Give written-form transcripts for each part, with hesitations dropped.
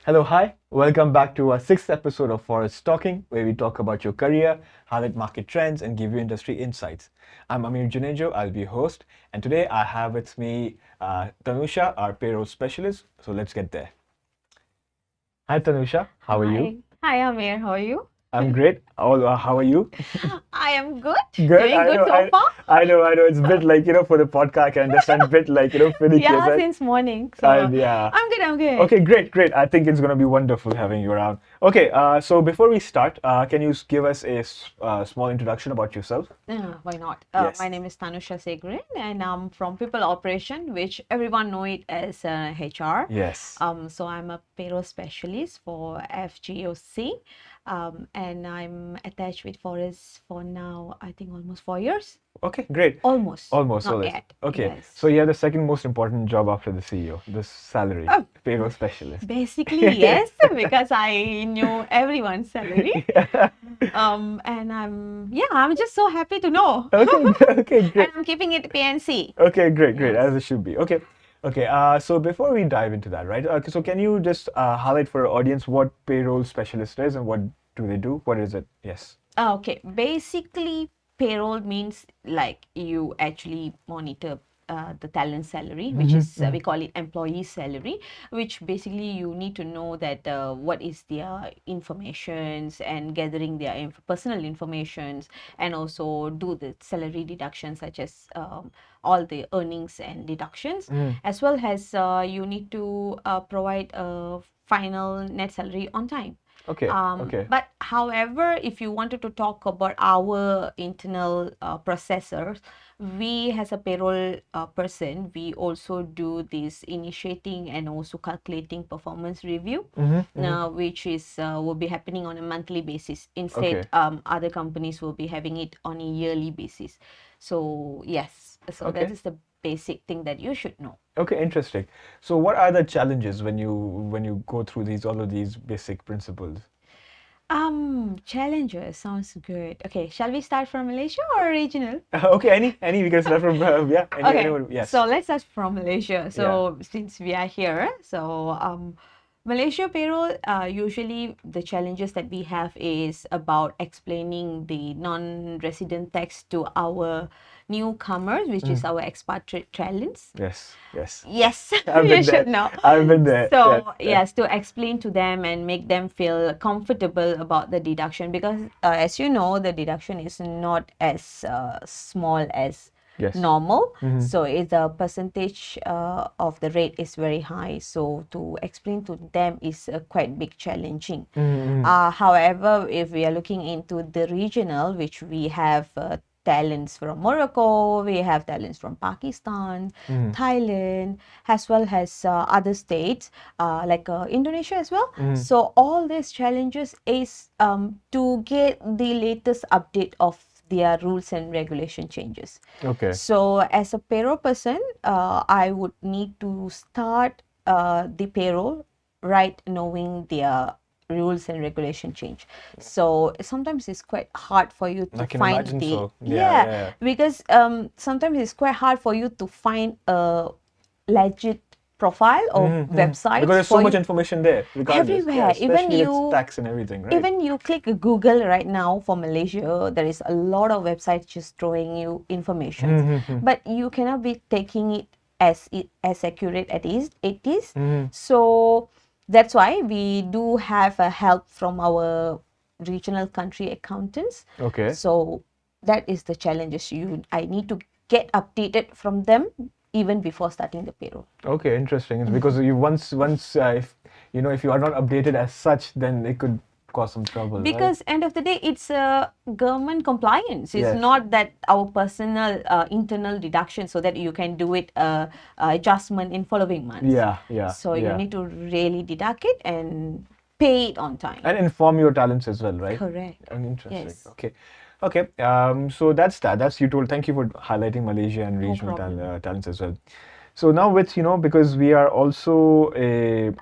Hello, hi. Welcome back to our sixth episode of Forest Talking, where we talk about your career, highlight market trends, and give you industry insights. I'm Ameer Junejo, I'll be your host, and today I have with me Tanusha, our payroll specialist. So let's get there. Hi, Tanusha. How are you? Hi, Amir. How are you? I'm great. How are you? I am good. Good. Doing good so far. I know. It's a bit like, for the podcast, I can understand a bit like, finicky. Yeah, since morning. So Yeah. I'm good. Okay, great. I think it's going to be wonderful having you around. Okay, so before we start, can you give us a small introduction about yourself? Why not? Yes. My name is Tanusha Segaran, and I'm from People Operation, which everyone know it as HR. Yes. So I'm a payroll specialist for FGOC, and I'm attached with Forest for now, I think almost 4 years. Okay, great. Almost. Almost. Not so yet. Okay. Yes. So you have the second most important job after the CEO, the salary, Oh. payroll specialist. Basically, yes, because I knew everyone's salary. And I'm just so happy to know. Okay, great. And I'm keeping it PNC. Okay, great, Yes. as it should be. Okay. So before we dive into that, right? So can you just highlight for our audience what payroll specialist is and what do they do? What is it? Yes. Okay, basically, payroll means like you actually monitor the talent salary, which is we call it employee salary, which basically you need to know that what is their informations and gathering their personal informations, and also do the salary deductions such as all the earnings and deductions, as well as you need to provide a final net salary on time. Okay. But however, if you wanted to talk about our internal processors, we as a payroll person, we also do this initiating and also calculating performance review, which is will be happening on a monthly basis. Instead, other companies will be having it on a yearly basis. So yes, so that is the basic thing that you should know. Okay, interesting. So what are the challenges when you go through all of these basic principles? Challenges sounds good. Okay, shall we start from Malaysia or regional? Okay, any we can start from Okay, yes. so let's start from Malaysia. So since we are here, so Malaysia payroll, usually the challenges that we have is about explaining the non-resident tax to our newcomers, which is our expatriate talents. Yes. Yes, I've you been should there. know. I've been there. So yes, to explain to them and make them feel comfortable about the deduction, because as you know, the deduction is not as small as normal. So it's a percentage of the rate is very high. So to explain to them is quite big challenging. However, if we are looking into the regional, which we have talents from Morocco, we have talents from Pakistan, Thailand, as well as other states like Indonesia as well. So all these challenges is to get the latest update of their rules and regulation changes. Okay. So as a payroll person, I would need to start the payroll right knowing their rules and regulation change. So sometimes it's quite hard for you to find the because sometimes it's quite hard for you to find a legit profile or website, because there's so much information there everywhere. Even you tax and everything, right? Even you click Google right now for Malaysia, there is a lot of websites just throwing you information, but you cannot be taking it as accurate as it is. So that's why we do have a help from our regional country accountants. Okay. So that is the challenges I need to get updated from them even before starting the payroll. Okay, interesting. It's because you once if you are not updated as such, then it could cause some trouble. Because end of the day, it's a government compliance. It's not that our personal internal deduction, so that you can do it adjustment in following months. Yeah. So you need to really deduct it and pay it on time. And inform your talents as well, right? Correct. Interesting. Yes. Okay. So that's you told. Thank you for highlighting Malaysia and regional talents as well. So now with, because we are also a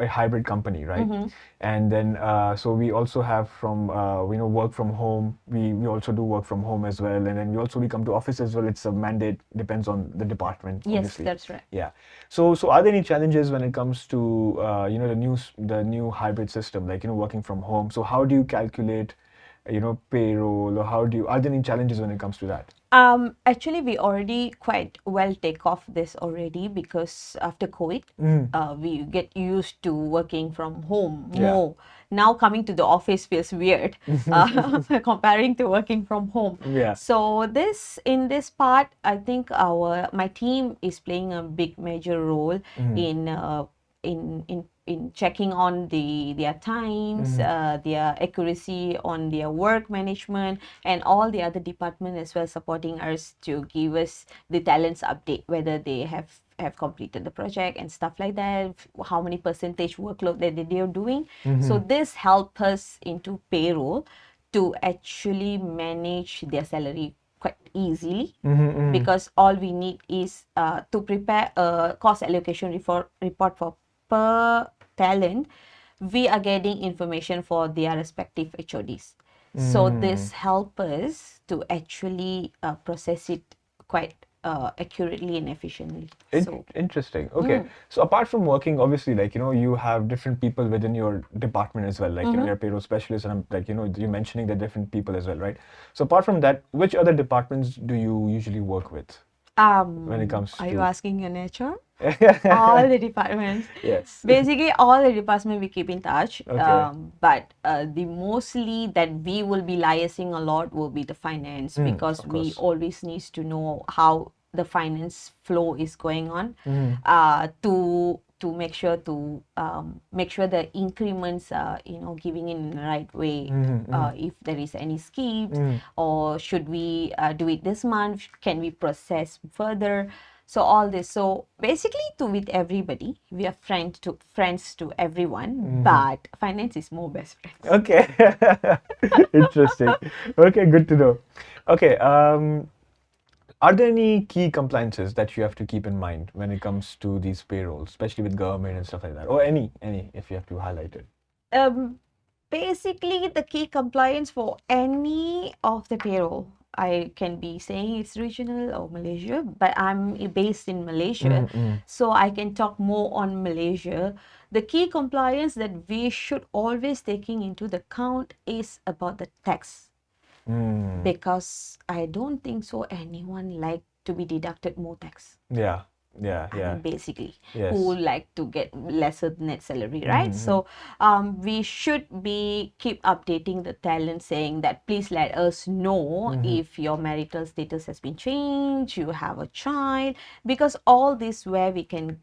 hybrid company, right? And then, so we also have from, work from home. We also do work from home as well. And then we come to office as well. It's a mandate, depends on the department, obviously. Yes, that's right. Yeah. So are there any challenges when it comes to, the new hybrid system, like, working from home? So how do you calculate, payroll, or are there any challenges when it comes to that? Actually, we already quite well take off this already, because after COVID, we get used to working from home more. Now coming to the office feels weird, comparing to working from home. Yeah. So in this part, I think my team is playing a big major role in checking on their times, their accuracy on their work management, and all the other departments as well, supporting us to give us the talents update, whether they have completed the project and stuff like that, how many percentage workload that they are doing. So this helps us into payroll to actually manage their salary quite easily, because all we need is to prepare a cost allocation report for per talent. We are getting information for their respective HODs. So this helps us to actually process it quite accurately and efficiently. Interesting. Okay. So apart from working, obviously, like, you have different people within your department as well, like, you're a payroll specialist, and I'm like, you're mentioning the different people as well, right? So apart from that, which other departments do you usually work with when it comes to... Are you asking your nature? All the departments. Yes. Basically, all the departments we keep in touch. Okay. But the mostly that we will be liaising a lot will be the finance, because we always need to know how the finance flow is going on, to make sure the increments are giving in the right way. If there is any scheme, or should we do it this month, can we process further? So all this. So basically, with everybody, we are friends to everyone, but finance is more best friends. Okay. Interesting. Okay, good to know. Okay. Are there any key compliances that you have to keep in mind when it comes to these payrolls, especially with government and stuff like that, or any if you have to highlight it? Basically, the key compliance for any of the payroll, I can be saying it's regional or Malaysia, but I'm based in Malaysia, so I can talk more on Malaysia. The key compliance that we should always taking into the account is about the tax, because I don't think so anyone like to be deducted more tax. Yeah. I mean, basically, Yes. who like to get lesser net salary, right? So we should be keep updating the talent, saying that please let us know if your marital status has been changed, you have a child, because all this where we can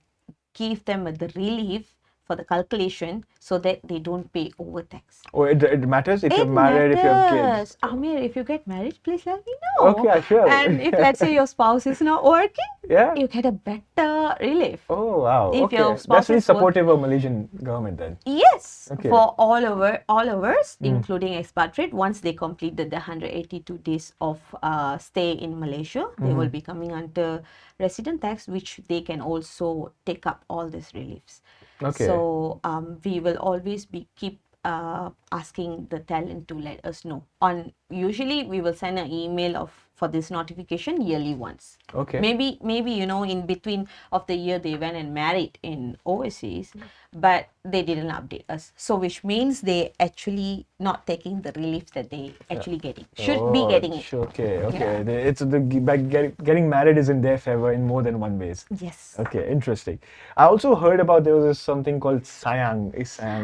give them the relief for the calculation, so that they don't pay overtax. Oh, it matters if you're married, if you have kids. Ameer, if you get married, please let me know. Okay, sure. And if, let's say, your spouse is not working, yeah, you get a better relief. Oh, wow. If okay. your spouse That's really is supportive of Malaysian government then. Yes, Okay. for all of us, including expatriate, once they completed the 182 days of stay in Malaysia, they will be coming under resident tax, which they can also take up all these reliefs. Okay. So we will always keep asking the talent to let us know. Usually we will send an email for this notification yearly once. Okay. Maybe in between of the year they went and married in overseas, but they didn't update us. So which means they actually not taking the relief that they actually getting. Should be getting it. Okay. Yeah. It's getting married is in their favor in more than one ways. Yes. Okay, interesting. I also heard about there was something called sayang.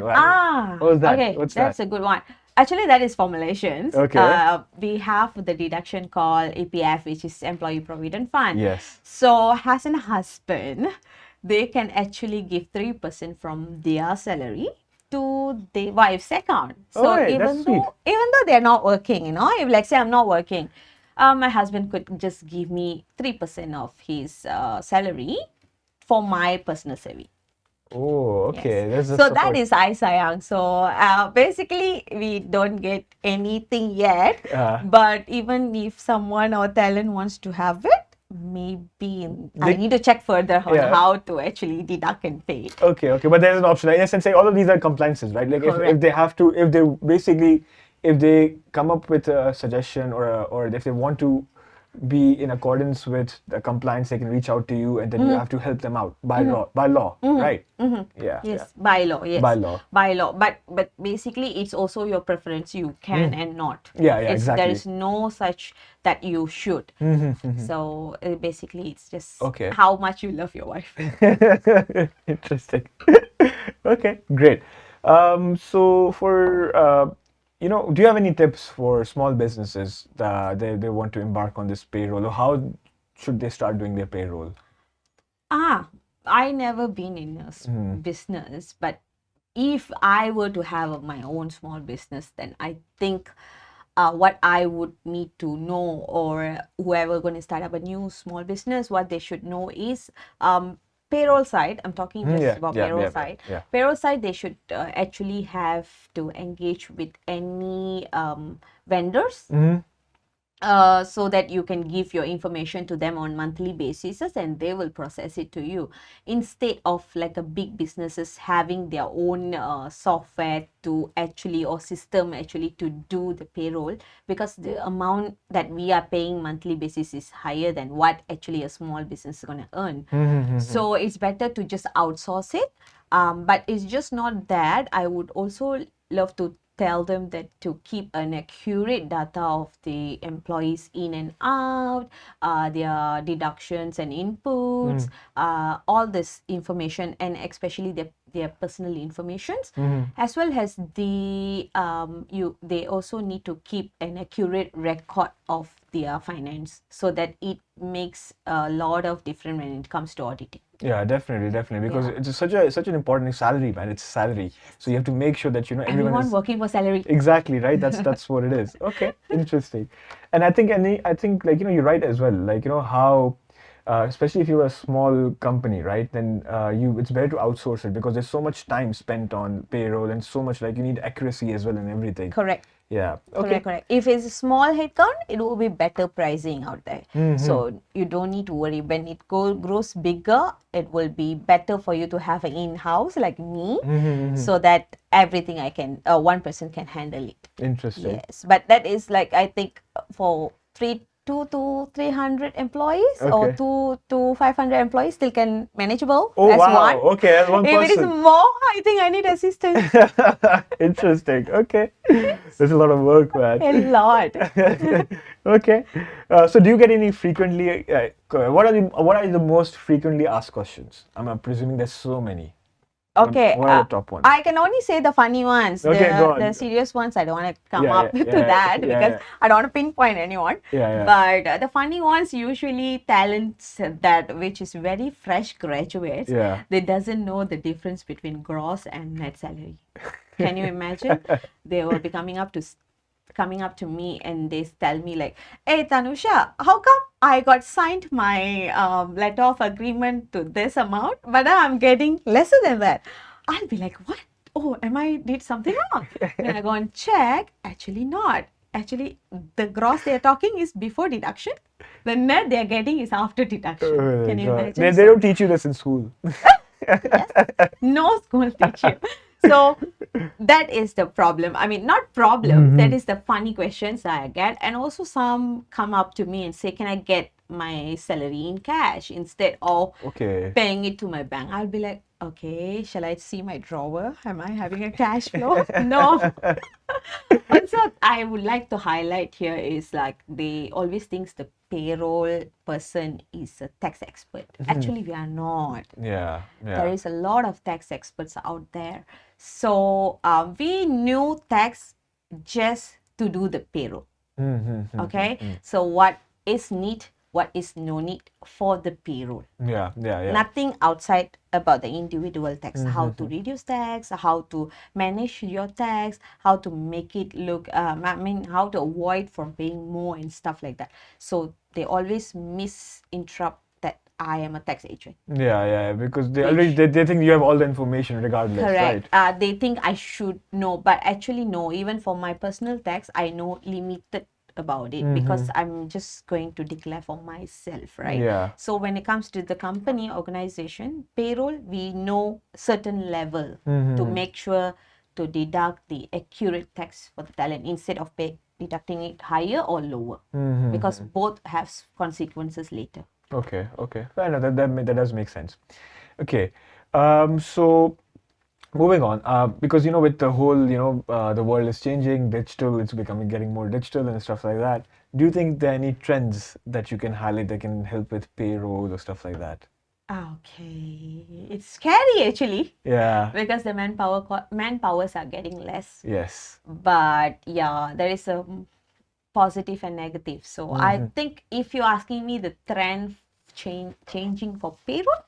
What was that? Okay, What's that's that? a good one. Actually, that is for Malaysians. Okay. We have the deduction called APF, which is Employee Provident Fund. Yes. So, as a husband, they can actually give 3% from their salary to the wife's account. So, even though they're not working, if let's say I'm not working, my husband could just give me 3% of his salary for my personal saving. Oh, okay. Yes. So that is I sayang. So basically, we don't get anything yet. But even if someone or talent wants to have it, maybe I need to check further on how to actually deduct and pay. Okay, but there's an option. In a sense, all of these are compliances, right? Like if they have to, if they basically, if they come up with a suggestion or if they want to be in accordance with the compliance, they can reach out to you, and then you have to help them out by law, right? Yes, by law. Yes, by law. But basically, it's also your preference. You can and not. Exactly. There is no such that you should. So basically, it's just how much you love your wife. Interesting. Okay, great. So for do you have any tips for small businesses that they want to embark on this payroll, or how should they start doing their payroll? I never been in a business, but if I were to have my own small business, then I think what I would need to know, or whoever going to start up a new small business, what they should know is payroll side. I'm talking just about payroll side. Payroll side, they should actually have to engage with any vendors so that you can give your information to them on monthly basis, and they will process it to you, instead of like a big businesses having their own software to actually, or system actually, to do the payroll, because the amount that we are paying monthly basis is higher than what actually a small business is going to earn. So it's better to just outsource it. But it's just not that. I would also love to tell them that to keep an accurate data of the employees in and out, their deductions and inputs, all this information, and especially their personal informations, as well as they also need to keep an accurate record of their finance, so that it makes a lot of difference when it comes to auditing. Yeah, definitely, because it's such an important salary, man. It's salary, so you have to make sure that everyone is working for salary. Exactly, right. That's what it is. Okay, interesting. And I think like you're right as well. Like how, especially if you're a small company, right? Then it's better to outsource it, because there's so much time spent on payroll, and so much, like, you need accuracy as well and everything. Correct. Yeah. Okay. Correct. If it's a small headcount, it will be better pricing out there. So you don't need to worry. When it grows bigger, it will be better for you to have an in-house like me, so that everything one person can handle it. Interesting. Yes, but that is like, I think for 2 to 300 employees, or 2 to 500 employees, still can manageable as one. Okay, as one person. If it is more, I think I need assistance. Interesting. Okay. There's a lot of work, man. A lot. Okay. So do you get any frequently, what are the most frequently asked questions? I'm presuming there's so many. Okay. What are the top ones? I can only say the funny ones. Okay, go on. The serious ones, I don't want to come up to that, because I don't want to pinpoint anyone. But the funny ones, usually talents which is very fresh graduates, they doesn't know the difference between gross and net salary. Can you imagine? They will be coming up to me, and they tell me like, "Hey Tanusha, how come I got signed my letter of agreement to this amount, but I'm getting lesser than that?" I'll be like, "What? Oh, did something wrong?" Then I go and check. Actually not. Actually, the gross they're talking is before deduction. The net they're getting is after deduction. Can you imagine? They don't teach you this in school. Yes. No school teach you. So that is the problem. I mean, not problem. That is the funny questions I get. And also some come up to me and say, "Can I get my salary in cash instead of paying it to my bank?" I'll be like, "Okay, shall I see my drawer? Am I having a cash flow?" No. Also, I would like to highlight here is, like, they always think the payroll person is a tax expert. Actually, we are not. Yeah. There is a lot of tax experts out there. So we knew tax just to do the payroll. Okay. So what is need, what is no need for the payroll. Yeah. Nothing outside about the individual tax. How to reduce tax, how to manage your tax, how to make it look, how to avoid from paying more and stuff like that. So they always misinterpret that I am a tax agent. Yeah, because they think you have all the information regardless. Correct. Right? They think I should know, but actually no. Even for my personal tax, I know limited about it because I'm just going to declare for myself, right? Yeah. So when it comes to the company organization payroll, we know certain level to make sure to deduct the accurate tax for the talent instead of deducting it higher or lower, because both have consequences later. Okay, okay. Fair enough. That does make sense. Okay. So moving on, because with the whole, the world is changing, digital, it's getting more digital and stuff like that. Do you think there are any trends that you can highlight that can help with payroll or stuff like that? Okay, it's scary actually. Yeah. Because the manpowers are getting less. Yes. But yeah, there is a positive and negative. So I think if you're asking me the trend changing for payroll,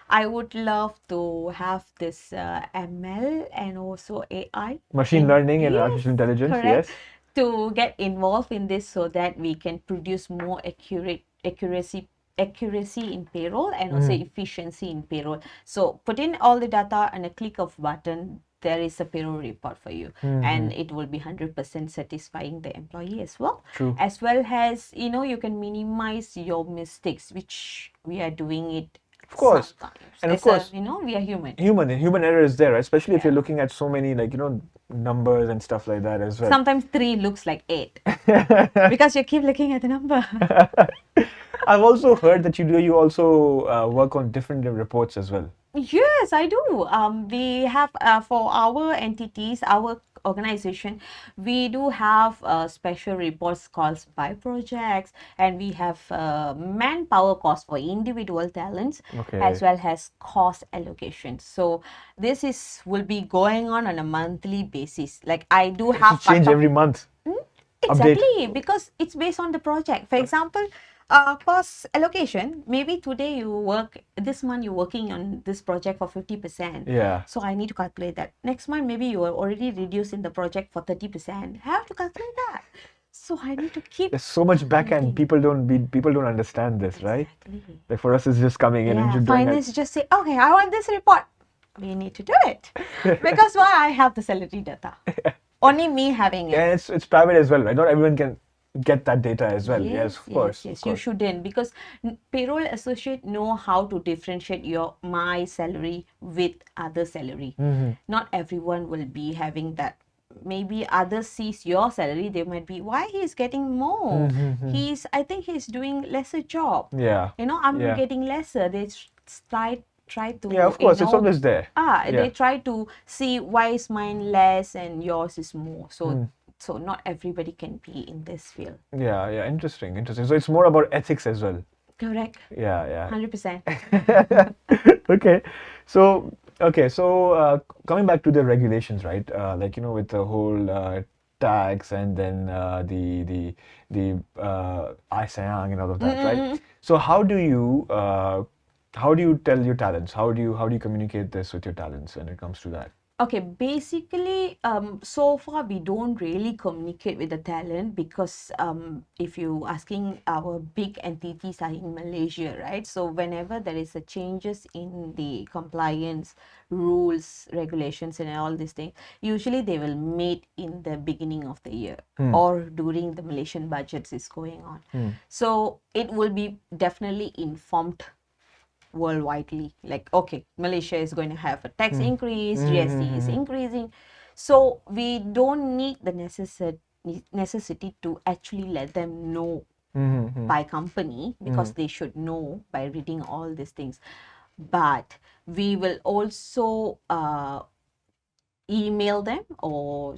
I would love to have this ML and also AI. Machine learning and Yes, artificial intelligence, correct. yes. To get involved in this so that we can produce more accuracy in payroll and also efficiency in payroll. So put in all the data and a click of button, there is a payroll report for you, and it will be 100% satisfying the employee as well. True. As well as you can minimize your mistakes, which we are doing it. Of course. Sometimes. And of course, we are human. Human error is there, right? Especially if you're looking at so many numbers and stuff like that as well. Sometimes 3 looks like 8 because you keep looking at the number. I've also heard that you also work on different reports as well. Yes, I do. We have for our entities, our organization, we do have special reports called by projects, and we have manpower cost for individual talents, as well as cost allocation. So this will be going on a monthly basis. Like I do have change every month. Exactly, because it's based on the project. For example, cost allocation, maybe today this month you're working on this project for 50%. Yeah. So I need to calculate that. Next month, maybe you are already reducing the project for 30%. I have to calculate that. So I need to keep. There's so much back end. People don't understand this, right? Exactly. Like for us, it's just coming in and just doing it. Finance just say, okay, I want this report. We need to do it. Because why? I have the salary data. Only me having it. And it's private as well, right? Not everyone can get that data as well. Yes, of course. Yes. You shouldn't, because payroll associate know how to differentiate my salary with other salary. Not everyone will be having that. Maybe others sees your salary, they might be, why he's getting more? I think he's doing lesser job. Yeah. I'm getting lesser. They try to, yeah, of course, it's always there. They try to see why is mine less and yours is more. So not everybody can be in this field. Yeah, interesting. So it's more about ethics as well. Correct. Yeah. 100%. Okay. So coming back to the regulations, right? With the whole tax and then the ISANG and all of that, right? So how do you tell your talents? How do you communicate this with your talents when it comes to that? Okay, basically, so far we don't really communicate with the talent because if you asking, our big entities are in Malaysia, right? So whenever there is a changes in the compliance rules, regulations, and all these things, usually they will meet in the beginning of the year or during the Malaysian budgets is going on. So it will be definitely informed worldwidely, like, okay, Malaysia is going to have a tax increase, GST is increasing. So we don't need the necessity to actually let them know by company, because they should know by reading all these things. But we will also email them or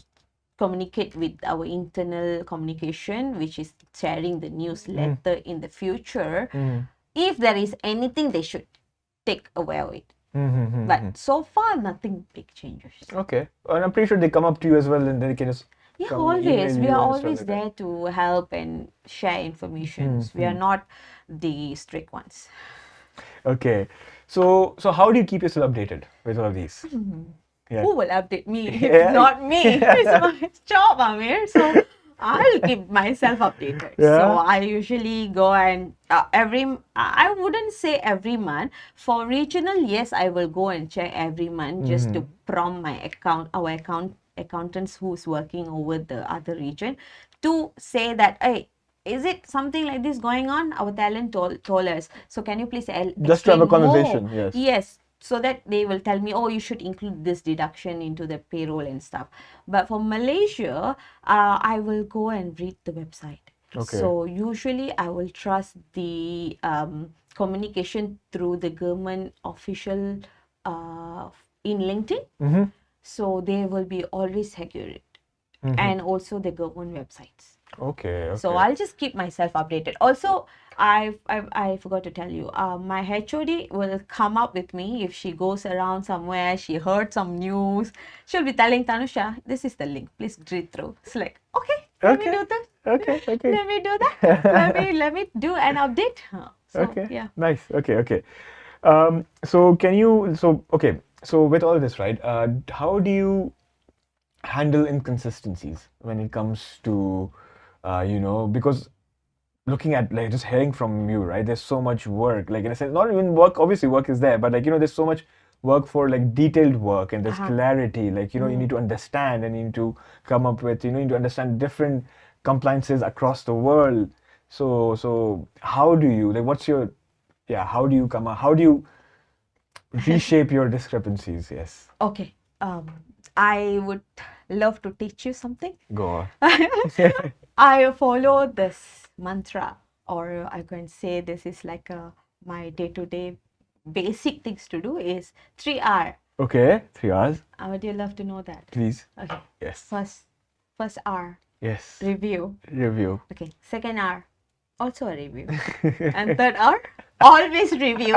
communicate with our internal communication, which is sharing the newsletter in the future. If there is anything, they should take aware of it. But so far, nothing big changes. Okay. And I'm pretty sure they come up to you as well, and they can just always. We are always there to help and share information. We are not the strict ones. Okay. So how do you keep yourself updated with all of these? Yeah. Who will update me? If not me. It's my job, Ameer. So I'll keep myself updated. Yeah. So I usually go and I wouldn't say every month. For regional, yes, I will go and check every month just to prompt our account accountants who's working over the other region to say that, hey, is it something like this going on? Our talent told us. So can you please just to have a conversation? more? Yes. Yes. So that they will tell me, oh, you should include this deduction into the payroll and stuff. But for Malaysia, I will go and read the website. Okay. So usually I will trust the communication through the government official in LinkedIn. So they will be always accurate. And also the government websites. Okay. So I'll just keep myself updated. Also, I forgot to tell you, my HOD will come up with me if she goes around somewhere, she heard some news. She'll be telling Tanusha, this is the link, please read through. It's like, okay, let me do that. Okay. Let me do that. let me do an update. So, Okay. yeah. Nice. Okay. So can you? So okay. So with all this, right? How do you handle inconsistencies when it comes to, because looking at, like, just hearing from you, right? There's so much work, like, in a sense, not even work. Obviously, work is there, but, like, there's so much work for, like, detailed work, and there's clarity. Like, you need to understand, and you need to come up with, you need to understand different compliances across the world. So how do you, like, what's your, yeah? How do you come up? How do you reshape your discrepancies? Yes. Okay. I would love to teach you something. Go on. I follow this mantra, or I can say this is like my day-to-day basic things to do is 3R. Okay, 3 hours. Would you love to know that? Please. Okay. Yes. First R. Yes. Review. Review. Okay. Second R. Also a review. And third R. Always review.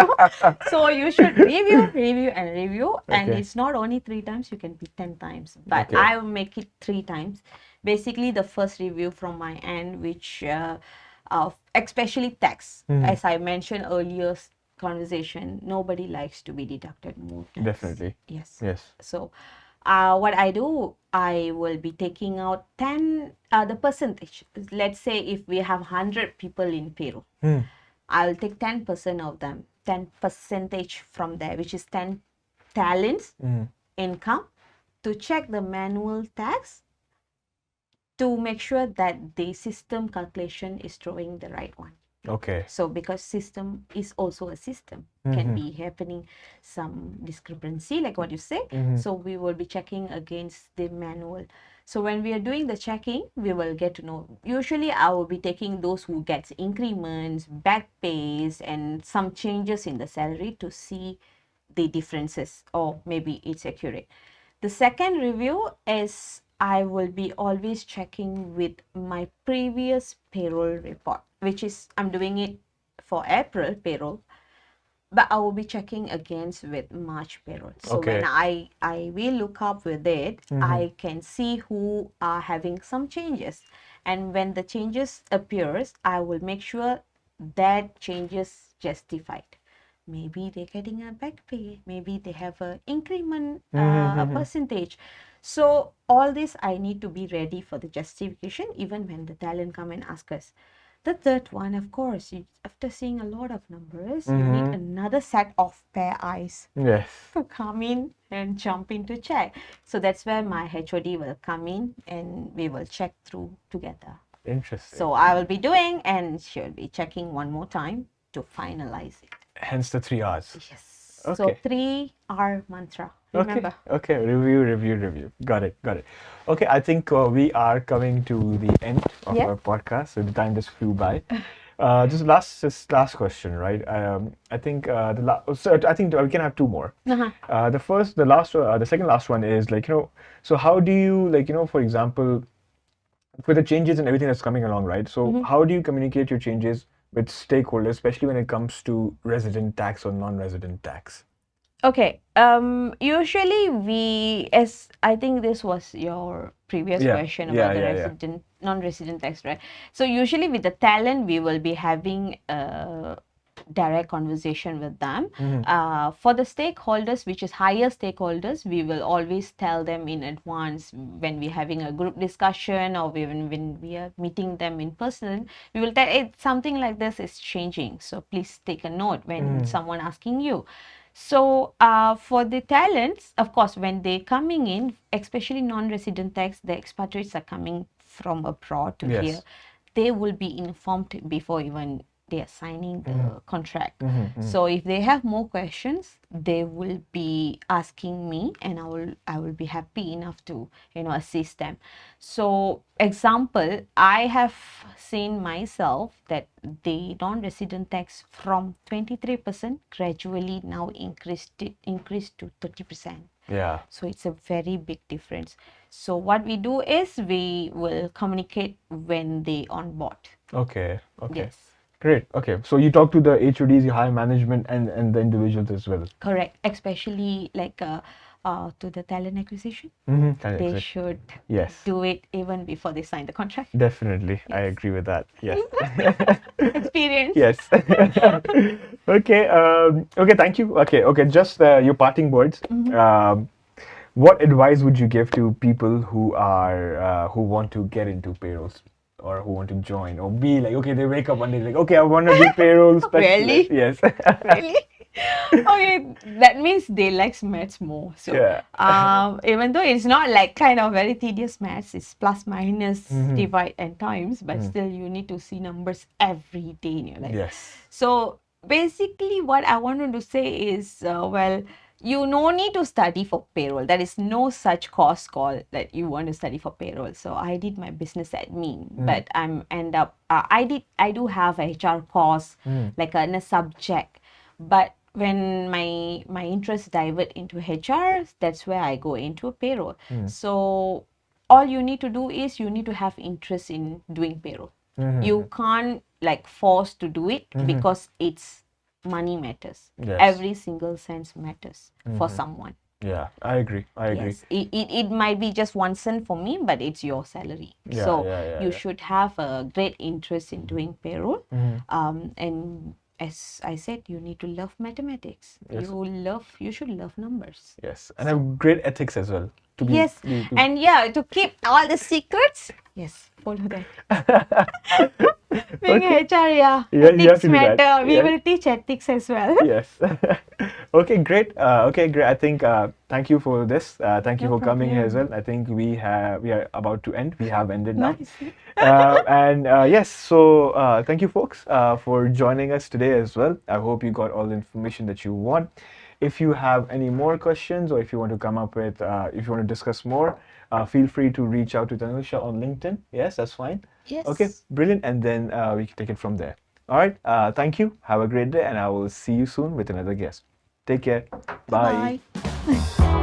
So you should review, and review. And it's not only 3 times, you can be 10 times. But I will make it 3 times. Basically, the first review from my end, which especially tax, as I mentioned earlier conversation, nobody likes to be deducted more tax. Definitely. Yes. So what I do, I will be taking out 10 the percentage. Let's say if we have 100 people in payroll, I'll take 10% of them, 10 percentage from there, which is 10 talents income, to check the manual tax, to make sure that the system calculation is throwing the right one. Okay. So because system is also a system, can be happening some discrepancy, like what you say. So we will be checking against the manual. So when we are doing the checking, we will get to know. Usually I will be taking those who gets increments, back pays, and some changes in the salary to see the differences, or maybe it's accurate. The second review is I will be always checking with my previous payroll report, which is I'm doing it for April payroll, but I will be checking against with March payroll. So when I will look up with it, I can see who are having some changes. And when the changes appears, I will make sure that changes justified. Maybe they're getting a back pay. Maybe they have a increment, a percentage. So all this, I need to be ready for the justification, even when the talent come and ask us. The third one, of course, after seeing a lot of numbers, you need another set of pair eyes to come in and jump into check. So that's where my HOD will come in and we will check through together. Interesting. So I will be doing, and she'll be checking one more time to finalize it. Hence the 3 hours. Yes. Okay. So 3R mantra. Remember. Okay. Review. Got it. Okay. I think we are coming to the end of our podcast. So the time just flew by. Just last question, right? I think I think we can have 2 more. The second last one is, like, so how do you, like, for example, with the changes and everything that's coming along, right? So how do you communicate your changes with stakeholders, especially when it comes to resident tax or non-resident tax? Okay. Usually as I think this was your previous question about the resident, non-resident tax, right? So usually with the talent, we will be having a direct conversation with them. For the stakeholders, which is higher stakeholders, we will always tell them in advance when we're having a group discussion, or even when we are meeting them in person. We will tell, hey, something like this is changing, so please take a note when someone asking you. So for the talents, of course, when they're coming in, especially non-resident tax, the expatriates are coming from abroad to here. They will be informed before even they are signing the contract. So if they have more questions, they will be asking me, and I will be happy enough to assist them. So example, I have seen myself that the non-resident tax from 23% gradually now increased to 30%. Yeah. So it's a very big difference. So what we do is we will communicate when they on board. Okay. Yes. Great. Okay. So you talk to the HODs, you hire management and the individuals as well. Correct. Especially like to the talent acquisition. They should do it even before they sign the contract. Definitely. Yes. I agree with that. Yes. Experience. Yes. Okay. Okay. Thank you. Okay. Just your parting words. What advice would you give to people who are who want to get into payrolls or who want to join or be like, okay, they wake up one day like, okay, I want to be payroll specialist. Really? Yes. Really? Okay, that means they like maths more. So even though it's not like kind of very tedious maths, it's plus minus, divide and times, but still you need to see numbers every day in your life. Yes. So basically what I wanted to say is, well, you no need to study for payroll. There is no such course called that you want to study for payroll. So I did my business admin, but I do have a HR course like in a subject, but when my interest divert into HR, that's where I go into payroll. So all you need to do is you need to have interest in doing payroll. You can't like force to do it because it's money matters. Yes. Every single cent matters for someone. Yeah, I agree. Yes. It might be just 1 cent for me, but it's your salary. You should have a great interest in doing payroll. And as I said, you need to love mathematics. Yes. You should love numbers. Yes, and have great ethics as well. And to keep all the secrets. Yes, follow that. Being HR, ethics matter. We will teach ethics as well. Yes. Okay, great. Great. I think thank you for this. Thank you for coming here as well. I think we are about to end. We have ended now. Yes. So thank you, folks, for joining us today as well. I hope you got all the information that you want. If you have any more questions or if you want to come up with, if you want to discuss more, feel free to reach out to Tanusha on LinkedIn. Yes, that's fine. Yes. Okay, brilliant. And then we can take it from there. All right. Thank you. Have a great day. And I will see you soon with another guest. Take care. Bye. Bye.